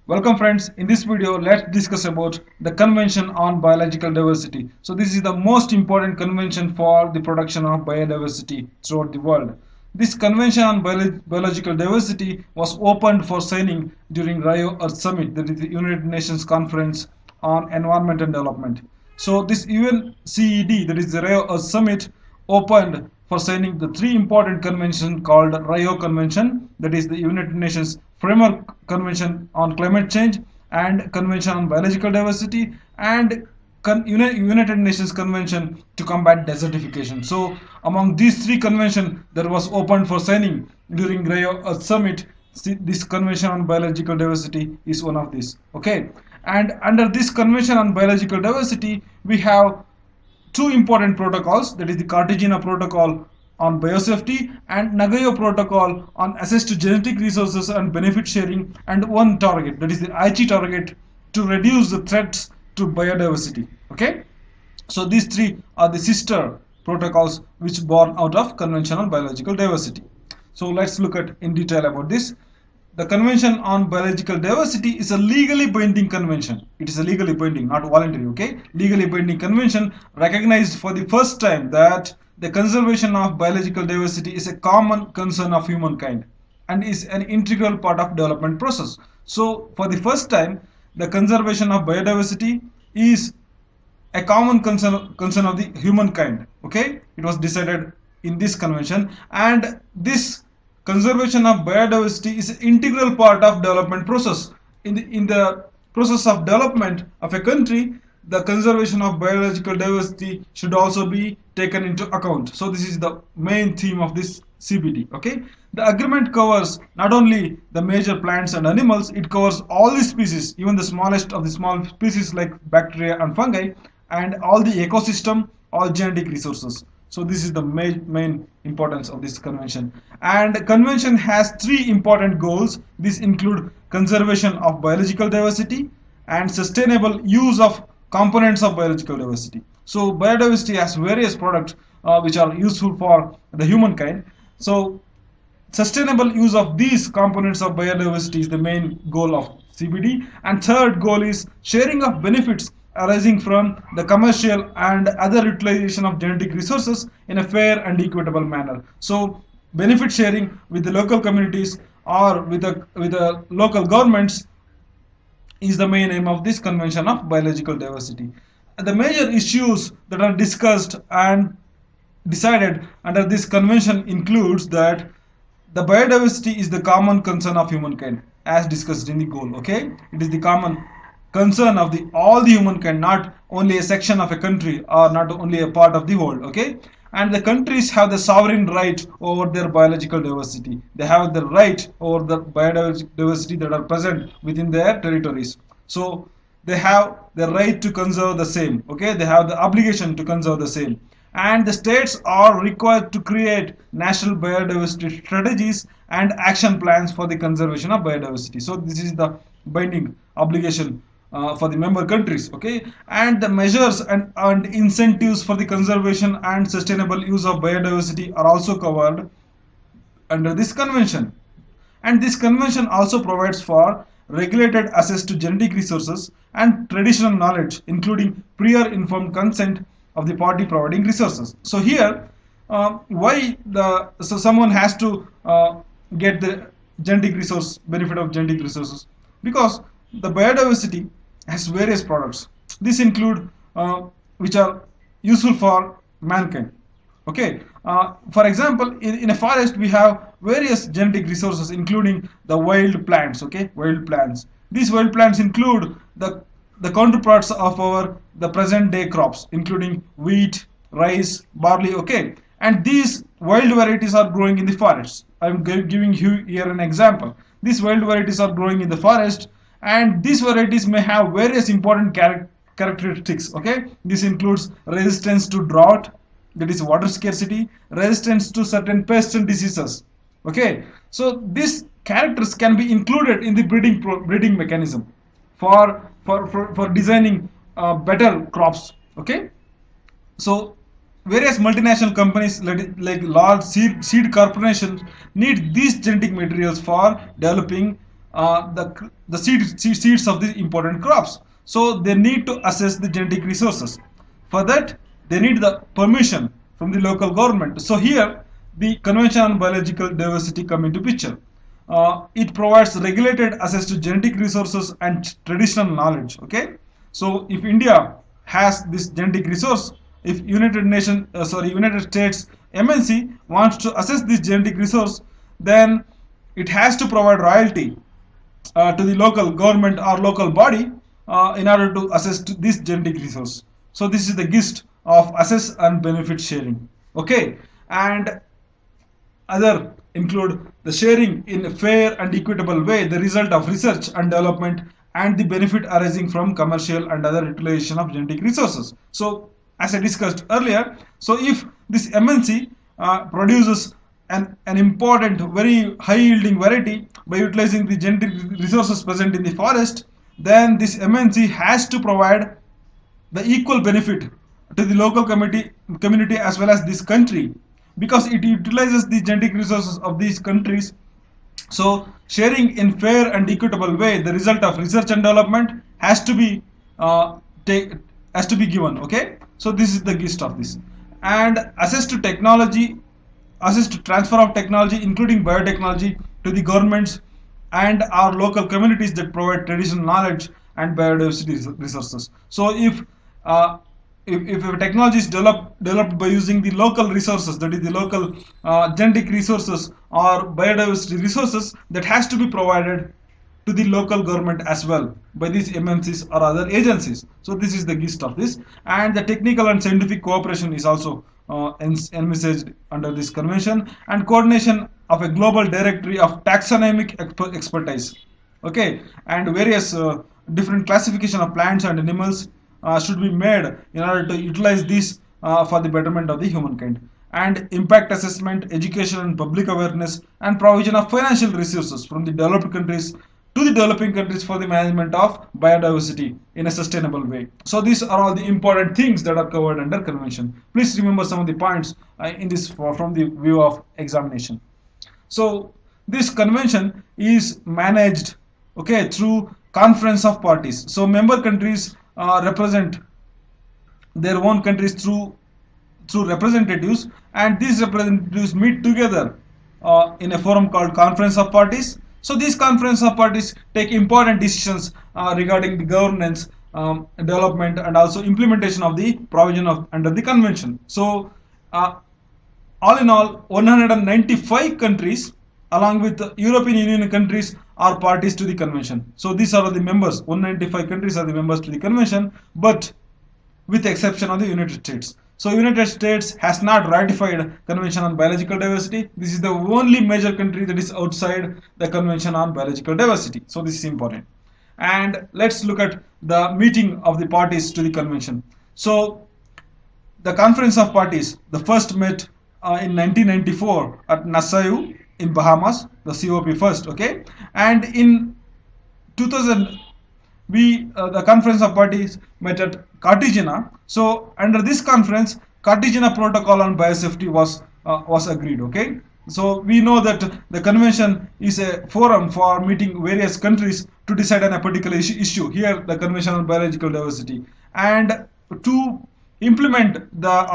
Welcome friends, in this video let's discuss about the Convention on Biological Diversity. So this is the most important convention for the production of biodiversity throughout the world. This Convention on Biological Diversity was opened for signing during Rio Earth Summit, that is the United Nations Conference on Environment and Development. So this UNCED, that is the Rio Earth Summit, opened for signing the three important conventions called Rio Convention, that is the United Nations Framework Convention on Climate Change, and Convention on Biological Diversity, and United Nations Convention to combat desertification. So among these three conventions that was opened for signing during Rio Earth Summit, this Convention on Biological Diversity is one of these. Okay, and under this Convention on Biological Diversity, we have two important protocols, that is the Cartagena Protocol on biosafety and Nagoya Protocol on access to genetic resources and benefit sharing, and one target, that is the Aichi target, to reduce the threats to biodiversity. Okay, so these three are the sister protocols which born out of Convention on Biological Diversity. So let's look at in detail about this. The Convention on Biological Diversity is a legally binding convention. It is a legally binding, not voluntary, okay? Legally binding convention recognized for the first time that the conservation of biological diversity is a common concern of humankind and is an integral part of development process. So for the first time, the conservation of biodiversity is a common concern of the humankind. Okay, it was decided in this convention, and this conservation of biodiversity is an integral part of development process. In the process of development of a country, the conservation of biological diversity should also be taken into account. So this is the main theme of this CBD. Okay, the agreement covers not only the major plants and animals, it covers all the species, even the smallest of the small species like bacteria and fungi, and all the ecosystem, all genetic resources. So this is the main importance of this convention. And the convention has three important goals. These include conservation of biological diversity and sustainable use of components of biological diversity. So biodiversity has various products which are useful for the humankind. So sustainable use of these components of biodiversity is the main goal of CBD. And third goal is sharing of benefits arising from the commercial and other utilization of genetic resources in a fair and equitable manner. So benefit sharing with the local communities or with the local governments is the main aim of this Convention of Biological Diversity. And the major issues that are discussed and decided under this convention includes that the biodiversity is the common concern of humankind, as discussed in the goal. Okay, it is the common concern of the all the humankind, not only a section of a country or not only a part of the world. Okay, and the countries have the sovereign right over their biological diversity. They have the right over the biodiversity that are present within their territories. So they have the right to conserve the same. Okay, they have the obligation to conserve the same, and the states are required to create national biodiversity strategies and action plans for the conservation of biodiversity. So this is the binding obligation for the member countries. Okay, and the measures and incentives for the conservation and sustainable use of biodiversity are also covered under this convention. And this convention also provides for regulated access to genetic resources and traditional knowledge, including prior informed consent of the party providing resources. So here, so someone has to get the genetic resource benefit of genetic resources, because the biodiversity has various products. These include which are useful for mankind. Okay, for example, in a forest we have various genetic resources, including the wild plants. Okay, wild plants. These wild plants include the counterparts of the present day crops, including wheat, rice, barley. Okay, and these wild varieties are growing in the forests. I'm giving you here an example. These wild varieties are growing in the forest, and these varieties may have various important characteristics. Okay, this includes resistance to drought, that is water scarcity, resistance to certain pests and diseases. Okay, so these characters can be included in the breeding mechanism for designing better crops. Okay, so various multinational companies like large seed corporations need these genetic materials for developing the seeds of the important crops. So they need to assess the genetic resources. For that, they need the permission from the local government. So here, the Convention on Biological Diversity come into picture. It provides regulated access to genetic resources and traditional knowledge. Okay, so if India has this genetic resource, if United States MNC wants to assess this genetic resource, then it has to provide royalty to the local government or local body in order to assess this genetic resource. So this is the gist of assess and benefit sharing. Okay, and other include the sharing in a fair and equitable way the result of research and development and the benefit arising from commercial and other utilization of genetic resources. So as I discussed earlier, so if this MNC produces an important, very high yielding variety by utilizing the genetic resources present in the forest, then this MNC has to provide the equal benefit to the local community as well as this country, because it utilizes the genetic resources of these countries. So sharing in fair and equitable way the result of research and development has to be given. Okay, so this is the gist of this. And access to technology, access to transfer of technology including biotechnology to the governments and our local communities that provide traditional knowledge and biodiversity resources. So if a technology is developed by using the local resources, that is the local genetic resources or biodiversity resources, that has to be provided to the local government as well by these MNCs or other agencies. So this is the gist of this. And the technical and scientific cooperation is also envisaged under this convention, and coordination of a global directory of taxonomic expertise. Okay, and various different classification of plants and animals should be made in order to utilize this for the betterment of the humankind. And impact assessment, education and public awareness, and provision of financial resources from the developed countries to the developing countries for the management of biodiversity in a sustainable way. So these are all the important things that are covered under convention. Please remember some of the points in this from the view of examination. So this convention is managed, okay, through conference of parties. So member countries represent their own countries through representatives, and these representatives meet together in a forum called conference of parties. So these conference of parties take important decisions regarding the governance, development, and also implementation of the provision of under the convention. So all in all, 195 countries along with the European Union countries are parties to the convention. So these are the members. 195 countries are the members to the convention, but with the exception of the United States. So United States has not ratified Convention on Biological Diversity. This is the only major country that is outside the Convention on Biological Diversity. So this is important. And let's look at the meeting of the parties to the convention. So the Conference of Parties, the first met in 1994 at Nassau in Bahamas, the COP first, okay? And in 2000, the Conference of Parties met at Cartagena. So under this conference, Cartagena Protocol on Biosafety was agreed, okay? So we know that the convention is a forum for meeting various countries to decide on a particular issue. Here, the Convention on Biological Diversity, and to implement the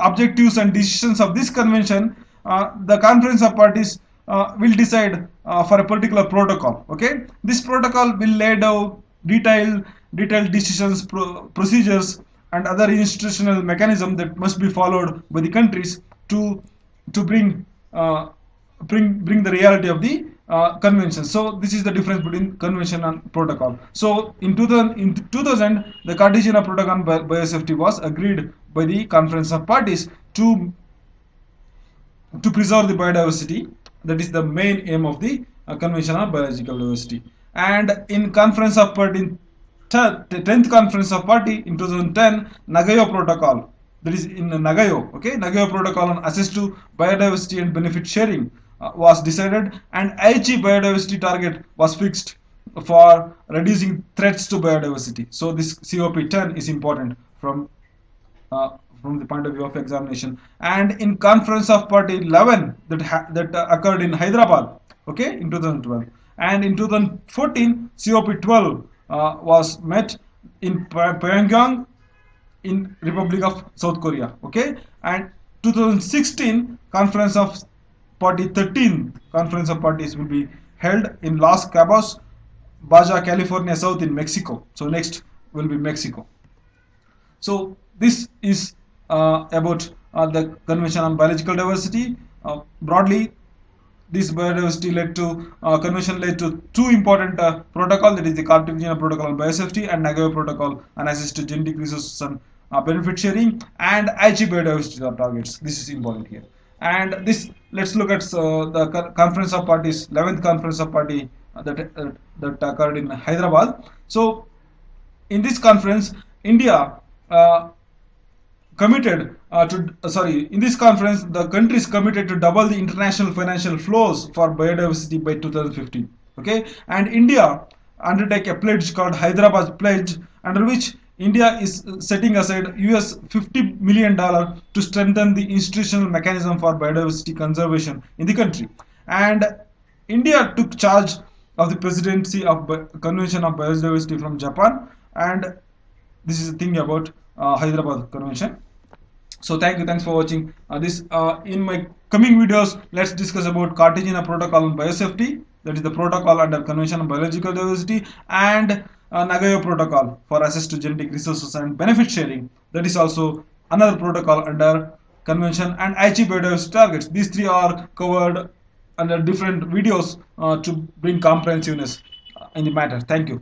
objectives and decisions of this convention, the Conference of Parties will decide for a particular protocol. Okay, this protocol will lay down detailed decisions, procedures, and other institutional mechanisms that must be followed by the countries to bring the reality of the convention. So this is the difference between convention and protocol. So in 2000, the Cartagena Protocol on Biosafety was agreed by the Conference of Parties to preserve the biodiversity. That is the main aim of the Convention on Biological Diversity. And in Conference of Party, 10th Conference of Party in 2010, Nagoya Protocol, that is in Nagoya, okay, Nagoya Protocol on access to biodiversity and benefit sharing was decided, and Aichi biodiversity target was fixed for reducing threats to biodiversity. So this COP10 is important from the point of view of examination. And in Conference of Party 11 that occurred in Hyderabad, okay, in 2012, And in 2014, COP12 was met in Pyongyang in Republic of South Korea. Okay, and 2016 Conference of Party 13 Conference of Parties will be held in Los Cabos, Baja California South in Mexico. So next will be Mexico. So this is about the Convention on Biological Diversity. Broadly, this biodiversity led to convention led to two important protocol, that is the Cartagena Protocol on Biosafety and Nagoya Protocol on Access to Genetic Resources and Benefit Sharing, and Aichi Biodiversity targets. This is important here. And this, let's look at the Conference of Parties, 11th Conference of Party that occurred in Hyderabad. So in this conference, India committed in this conference, the countries committed to double the international financial flows for biodiversity by 2015. Okay, and India undertake a pledge called Hyderabad Pledge, under which India is setting aside US $50 million to strengthen the institutional mechanism for biodiversity conservation in the country. And India took charge of the presidency of Convention of Biodiversity from Japan, and this is the thing about Hyderabad Convention. So thanks for watching this. In my coming videos, let's discuss about Cartagena Protocol on Biosafety, that is the protocol under Convention on Biological Diversity, and Nagoya Protocol for access to genetic resources and benefit sharing, that is also another protocol under Convention, and Aichi Biodiversity targets. These three are covered under different videos to bring comprehensiveness in the matter. Thank you.